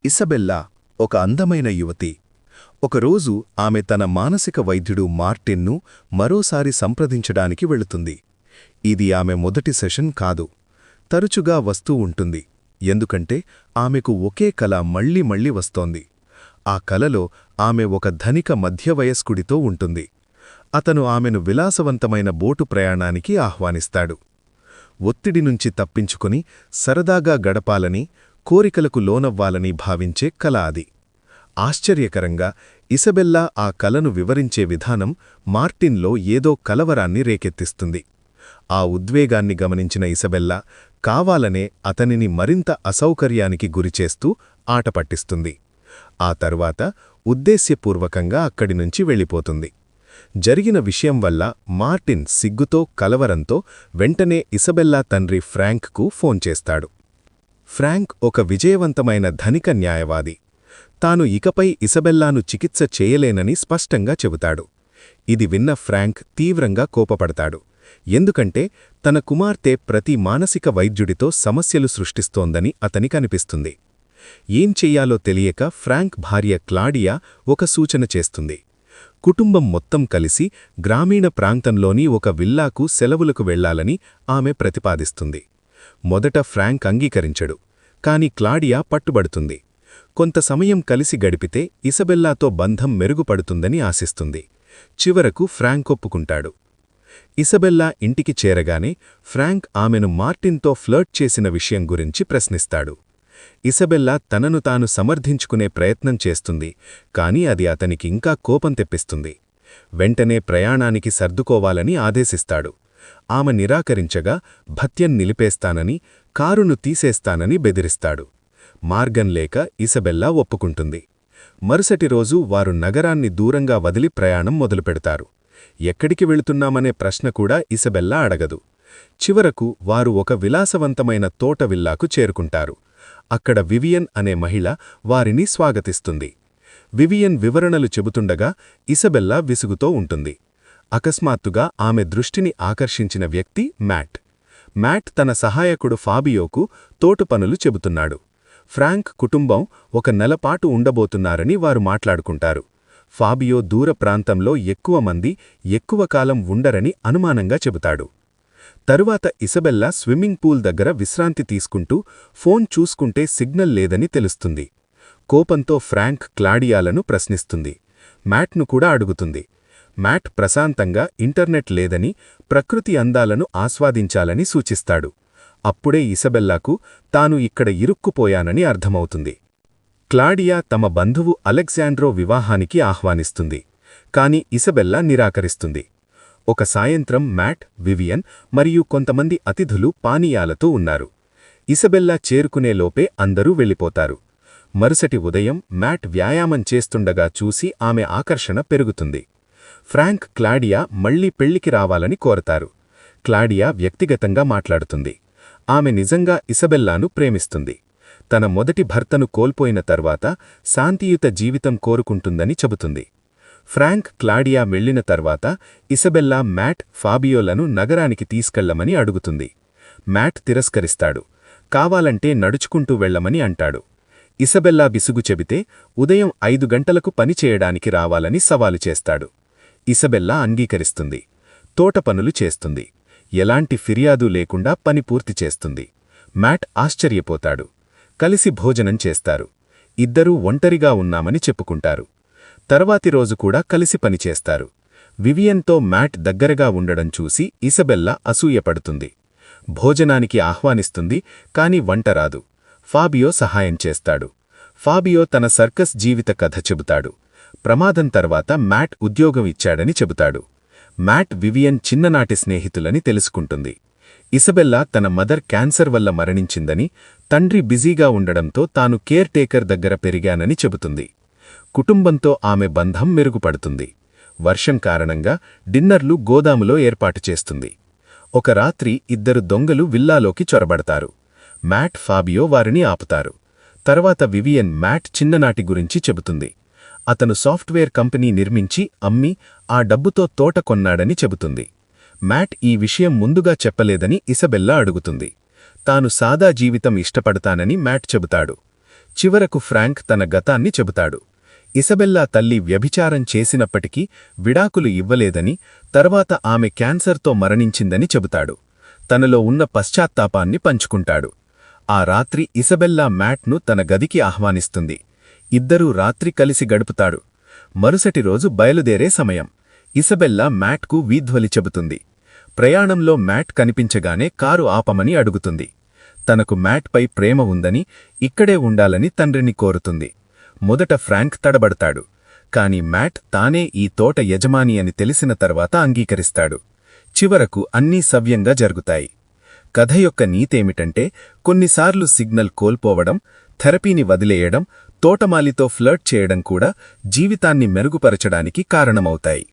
Isabella ఒక అందమైన యువతి. ఒకరోజు ఆమె తన మానసిక వైద్యుడు మార్టిన్ను మరోసారి సంప్రదించడానికి వెళుతుంది. ఇది ఆమె మొదటి సెషన్ కాదు. తరచుగా వస్తూ ఉంటుంది. ఎందుకంటే ఆమెకు ఒకే కల మళ్ళీ మళ్ళీ వస్తోంది. ఆ కలలో ఆమె ఒక ధనిక మధ్యవయస్కుడితో ఉంటుంది. అతను ఆమెను విలాసవంతమైన బోటు ప్రయాణానికి ఆహ్వానిస్తాడు. ఒత్తిడి నుంచి తప్పించుకుని సరదాగా గడపాలని, కోరికలకు లోనవ్వాలని భావించే కల అది. ఆశ్చర్యకరంగా ఇసబెల్లా ఆ కలను వివరించే విధానం మార్టిన్లో ఏదో కలవరాన్ని రేకెత్తిస్తుంది. ఆ ఉద్వేగాన్ని గమనించిన ఇసబెల్లా కావాలనే అతనిని మరింత అసౌకర్యానికి గురిచేస్తూ ఆటపట్టిస్తుంది. ఆ తరువాత ఉద్దేశ్యపూర్వకంగా అక్కడినుంచి వెళ్ళిపోతుంది. జరిగిన విషయం వల్ల మార్టిన్ సిగ్గుతో కలవరంతో వెంటనే ఇసబెల్లా తండ్రి ఫ్రాంక్కు ఫోన్ చేస్తాడు. ఫ్రాంక్ ఒక విజయవంతమైన ధనిక న్యాయవాది. తాను ఇకపై ఇసబెల్లాను చికిత్స చేయలేనని స్పష్టంగా చెబుతాడు. ఇది విన్న ఫ్రాంక్ తీవ్రంగా కోపపడతాడు. ఎందుకంటే తన కుమార్తె ప్రతి మానసిక వైద్యుడితో సమస్యలు సృష్టిస్తోందని అతనికనిపిస్తుంది. ఏం చెయ్యాలో తెలియక ఫ్రాంక్ భార్య క్లాడియా ఒక సూచన చేస్తుంది. కుటుంబం మొత్తం కలిసి గ్రామీణ ప్రాంతంలోని ఒక విల్లాకు సెలవులకు వెళ్లాలని ఆమె ప్రతిపాదిస్తుంది. మొదట ఫ్రాంక్ అంగీకరించడు. కాని క్లాడియా పట్టుబడుతుంది. కొంత సమయం కలిసి గడిపితే ఇసబెల్లాతో బంధం మెరుగుపడుతుందని ఆశిస్తుంది. చివరకు ఫ్రాంక్ ఒప్పుకుంటాడు. ఇసబెల్లా ఇంటికి చేరగానే ఫ్రాంక్ ఆమెను మార్టిన్తో ఫ్లర్ట్ చేసిన విషయం గురించి ప్రశ్నిస్తాడు. ఇసబెల్లా తనను తాను సమర్థించుకునే ప్రయత్నం చేస్తుంది. కాని అది అతనికింకా కోపం తెప్పిస్తుంది. వెంటనే ప్రయాణానికి సర్దుకోవాలని ఆదేశిస్తాడు. ఆమె నిరాకరించగా భత్యం నిలిపేస్తానని, కారును తీసేస్తానని బెదిరిస్తాడు. మార్గం లేక ఇసబెల్లా ఒప్పుకుంటుంది. మరుసటి రోజు వారు నగరాన్ని దూరంగా వదిలి ప్రయాణం మొదలుపెడతారు. ఎక్కడికి వెళుతున్నామనే ప్రశ్న కూడా ఇసబెల్లా అడగదు. చివరకు వారు ఒక విలాసవంతమైన తోట విల్లాకు చేరుకుంటారు. అక్కడ వివియన్ అనే మహిళ వారిని స్వాగతిస్తుంది. వివియన్ వివరణలు చెబుతుండగా ఇసబెల్లా విసుగుతో ఉంటుంది. అకస్మాత్తుగా ఆమె దృష్టిని ఆకర్షించిన వ్యక్తి మ్యాట్ తన సహాయకుడు ఫాబియోకు తోట పనులు చెబుతున్నాడు. ఫ్రాంక్ కుటుంబం ఒక నెలపాటు ఉండబోతున్నారని వారు మాట్లాడుకుంటారు. ఫాబియో దూర ప్రాంతంలో ఎక్కువ మంది ఎక్కువ కాలం ఉండరని అనుమానంగా చెబుతాడు. తరువాత ఇసబెల్లా స్విమ్మింగ్ పూల్ దగ్గర విశ్రాంతి తీసుకుంటూ ఫోన్ చూసుకుంటే సిగ్నల్ లేదని తెలుస్తుంది. కోపంతో ఫ్రాంక్ క్లాడియాలను ప్రశ్నిస్తుంది. మ్యాట్ను కూడా అడుగుతుంది. మ్యాట్ ప్రశాంతంగా ఇంటర్నెట్ లేదని, ప్రకృతి అందాలను ఆస్వాదించాలని సూచిస్తాడు. అప్పుడే ఇసబెల్లాకు తాను ఇక్కడ ఇరుక్కుపోయానని అర్థమవుతుంది. క్లాడియా తమ బంధువు అలెగ్జాండ్రో వివాహానికి ఆహ్వానిస్తుంది. కాని ఇసబెల్లా నిరాకరిస్తుంది. ఒక సాయంత్రం మ్యాట్, వివియన్ మరియు కొంతమంది అతిథులు పానీయాలతో ఉన్నారు. ఇసబెల్లా చేరుకునేలోపే అందరూ వెళ్ళిపోతారు. మరుసటి ఉదయం మ్యాట్ వ్యాయామం చేస్తుండగా చూసి ఆమె ఆకర్షణ పెరుగుతుంది. ఫ్రాంక్ క్లాడియా మళ్లీ పెళ్లికి రావాలని కోరతారు. క్లాడియా వ్యక్తిగతంగా మాట్లాడుతుంది. ఆమె నిజంగా ఇసబెల్లాను ప్రేమిస్తుంది. తన మొదటి భర్తను కోల్పోయిన తర్వాత శాంతియుత జీవితం కోరుకుంటుందని చెబుతుంది. ఫ్రాంక్ క్లాడియా వెళ్లిన తర్వాత ఇసబెల్లా మ్యాట్, ఫాబియోలను నగరానికి తీసుకెళ్లమని అడుగుతుంది. మ్యాట్ తిరస్కరిస్తాడు. కావాలంటే నడుచుకుంటూ వెళ్లమని అంటాడు. ఇసబెల్లా విసుగు చెబితే ఉదయం 5 గంటలకు పనిచేయడానికి రావాలని సవాలు చేస్తాడు. ఇసబెల్లా అంగీకరిస్తుంది. తోట పనులు చేస్తుంది. ఎలాంటి ఫిర్యాదు లేకుండా పని పూర్తి చేస్తుంది. మ్యాట్ ఆశ్చర్యపోతాడు. కలిసి భోజనం చేస్తారు. ఇద్దరూ ఒంటరిగా ఉన్నామని చెప్పుకుంటారు. తర్వాతి రోజు కూడా కలిసి పనిచేస్తారు. వివియన్తో మ్యాట్ దగ్గరగా ఉండడం చూసి ఇసబెల్లా అసూయపడుతుంది. భోజనానికి ఆహ్వానిస్తుంది. కాని వంట రాదు. ఫాబియో సహాయం చేస్తాడు. ఫాబియో తన సర్కస్ జీవిత కథ చెబుతాడు. ప్రమాదం తర్వాత మ్యాట్ ఉద్యోగం ఇచ్చాడని చెబుతాడు. మ్యాట్ వివియన్ చిన్ననాటి స్నేహితులని తెలుసుకుంటుంది. ఇసబెల్లా తన మదర్ క్యాన్సర్ వల్ల మరణించిందని, తండ్రి బిజీగా ఉండడంతో తాను కేర్ టేకర్ దగ్గర పెరిగానని చెబుతుంది. కుటుంబంతో ఆమె బంధం మెరుగుపడుతుంది. వర్షం కారణంగా డిన్నర్లు గోదాములో ఏర్పాటు చేస్తుంది. ఒక రాత్రి ఇద్దరు దొంగలు విల్లాలోకి చొరబడతారు. మ్యాట్, ఫాబియో వారిని ఆపుతారు. తర్వాత వివియన్ మ్యాట్ చిన్ననాటి గురించి చెబుతుంది. అతను సాఫ్ట్వేర్ కంపెనీ నిర్మించి అమ్మి ఆ డబ్బుతో తోట కొన్నాడని చెబుతుంది. మ్యాట్ ఈ విషయం ముందుగా చెప్పలేదని ఇసబెల్లా అడుగుతుంది. తాను సాదా జీవితం ఇష్టపడతానని మ్యాట్ చెబుతాడు. చివరకు ఫ్రాంక్ తన గతాన్ని చెబుతాడు. ఇసబెల్లా తల్లి వ్యభిచారం చేసినప్పటికీ విడాకులు ఇవ్వలేదని, తర్వాత ఆమె క్యాన్సర్తో మరణించిందని చెబుతాడు. తనలో ఉన్న పశ్చాత్తాపాన్ని పంచుకుంటాడు. ఆ రాత్రి ఇసబెల్లా మ్యాట్ను తన గదికి ఆహ్వానిస్తుంది. ఇద్దరూ రాత్రి కలిసి గడుపుతాడు. మరుసటి రోజు బయలుదేరే సమయం. ఇసబెల్లా మ్యాట్కు వీధ్వలి చెబుతుంది. ప్రయాణంలో మ్యాట్ కనిపించగానే కారు ఆపమని అడుగుతుంది. తనకు మ్యాట్పై ప్రేమ ఉందని, ఇక్కడే ఉండాలని తండ్రిని కోరుతుంది. మొదట ఫ్రాంక్ తడబడతాడు. కాని మ్యాట్ తానే ఈ తోట యజమాని అని తెలిసిన తర్వాత అంగీకరిస్తాడు. చివరకు అన్నీ సవ్యంగా జరుగుతాయి. కథ యొక్క నీతేమిటంటే, కొన్నిసార్లు సిగ్నల్ కోల్పోవడం, థెరపీని వదిలేయడం, తోటమాలితో ఫ్లర్ట్ చేయడం కూడా జీవితాన్ని మెరుగుపరచడానికి కారణమవుతాయి.